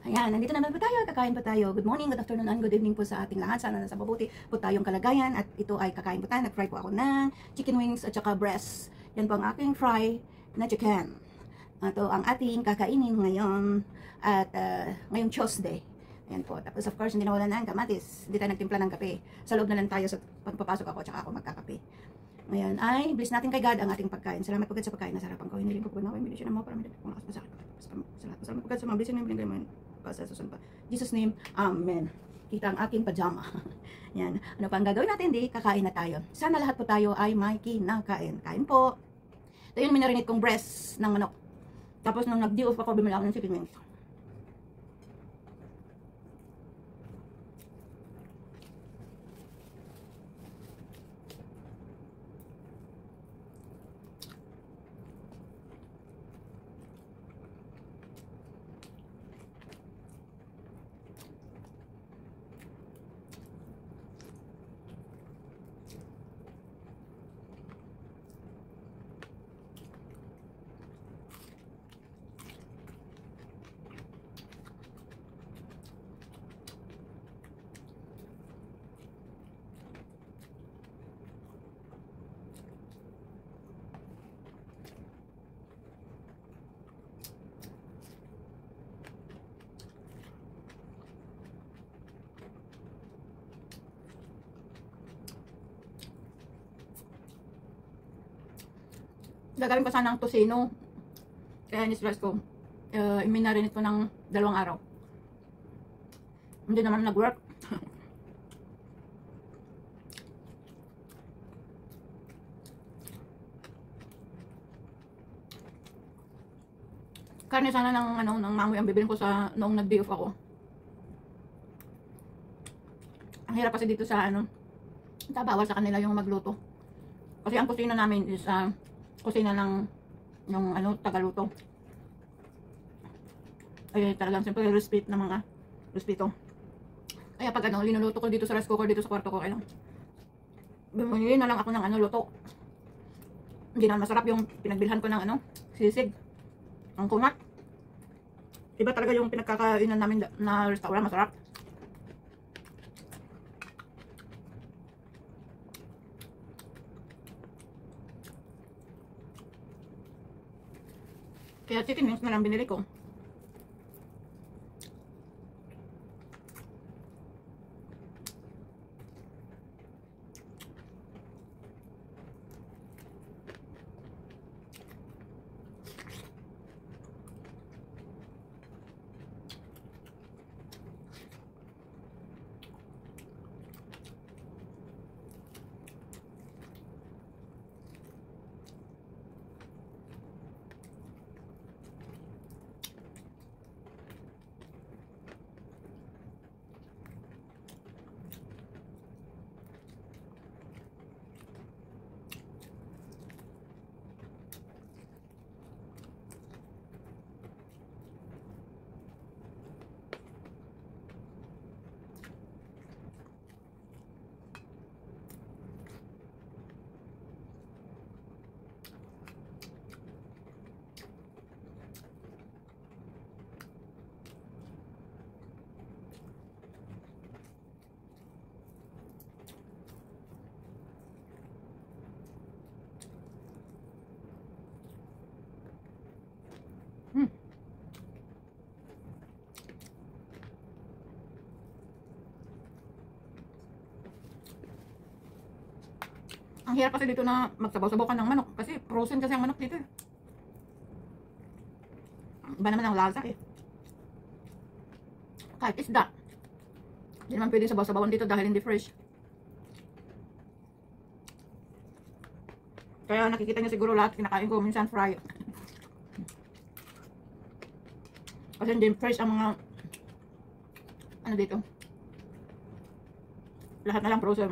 Ayan, nandito naman po tayo, kakain po tayo. Good morning, good afternoon, and good evening po sa ating lahat. Sana nasa mabuti po tayong kalagayan. At ito ay kakain po tayo. Nag-fry po ako ng chicken wings at saka breast. Yan po ang aking fry na chicken. Ito ang ating kakainin ngayon at ngayong Tuesday. Ayan po. Tapos of course, hindi nawala na ang kamatis. Hindi tayo nagtimpla ng kape. Sa loob na lang tayo sa pagpapasok ako at saka ako magkakape. Ngayon ay bless natin kay God ang ating pagkain. Salamat po God sa pagkain na sarapan ko. Hiniling ko po na ako. Hindi siya na mo para medyo pumakas pa sa akin. Salamat po God sa mga blessing na yung binigay mo yun. Sa susunod pa. Jesus name, Amen. Kita ang aking pajama. Yan. Ano pa ang gagawin natin? Di, kakain na tayo. Sana lahat po tayo ay may kinakain. Kain po. Ito yung minarinate kong breast ng manok. Tapos nung nag-de-off ako, bumili ako ng chicken wings. Gagawin ko sana ng tosino. Kaya ni-stress ko. Minarinate ko ng 2 araw. Hindi naman nag-work. Karne sana ng mamoy ang bibilin ko sa noong nag-day off ako. Ang hirap kasi dito sa bawal sa kanila yung magluto. Kasi ang kusina namin is kusina ng yung tagaluto. Ay talagang simple respect ng mga respeto. Kaya pag linuluto ko dito sa rice cooker dito sa kwarto ko, bumili na lang ako ng luto. Hindi na masarap yung pinagbilhan ko ng sisig. Ang kunat. Iba talaga yung pinagkakainan namin na restaurant, masarap. Kaya chicken wings na lang binili ko. Ang hirap kasi dito na magsabaw-sabaw ka ng manok. Kasi frozen kasi ang manok dito. Iba naman ang lasa eh. Kahit isda. Hindi naman pwedeng sabaw-sabawan dito dahil hindi fresh. Kaya nakikita niyo siguro lahat kinakain ko minsan fry. Kasi hindi fresh ang mga dito. Lahat na lang frozen.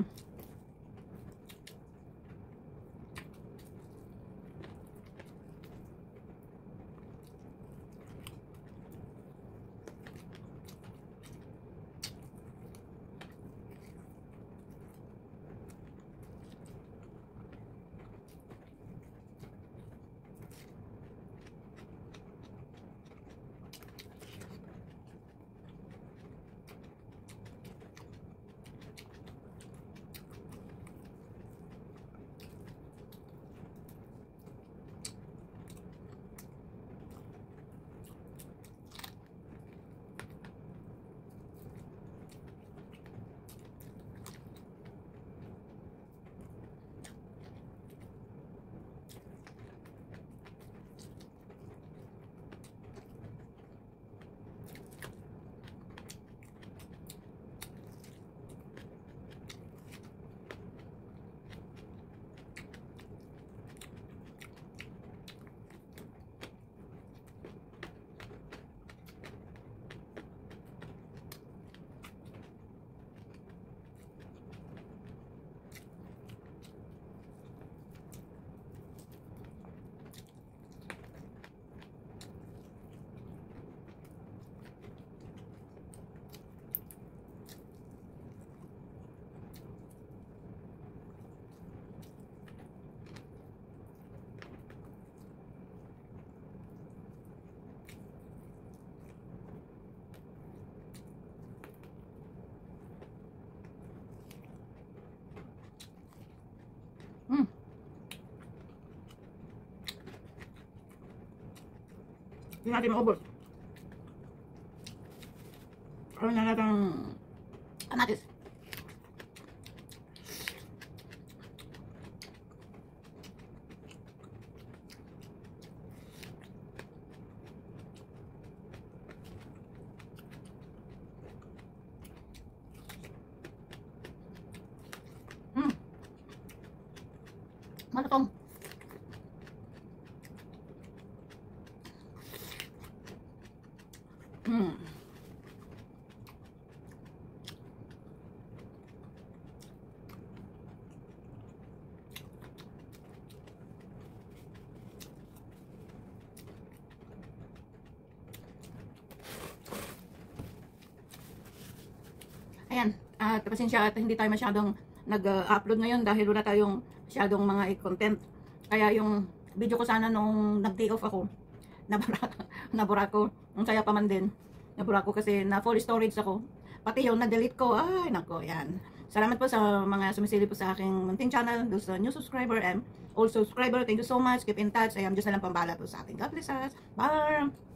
Hindi natin maubos. Kaya na natin kamatis. Malutong. Ayan, pasensya at hindi tayo masyadong nag-upload ngayon dahil wala tayong masyadong mga content. Kaya yung video ko sana nung nag-day off ako, nabura ko. Ang saya pa man din. Nabura ko kasi na full storage ako. Pati yung na-delete ko, ay nako, yan. Salamat po sa mga sumisili po sa aking munting channel, those new subscriber and old subscriber. Thank you so much. Keep in touch. Ayan, Diyos na lang pambala po sa ating. God bless us. Bye!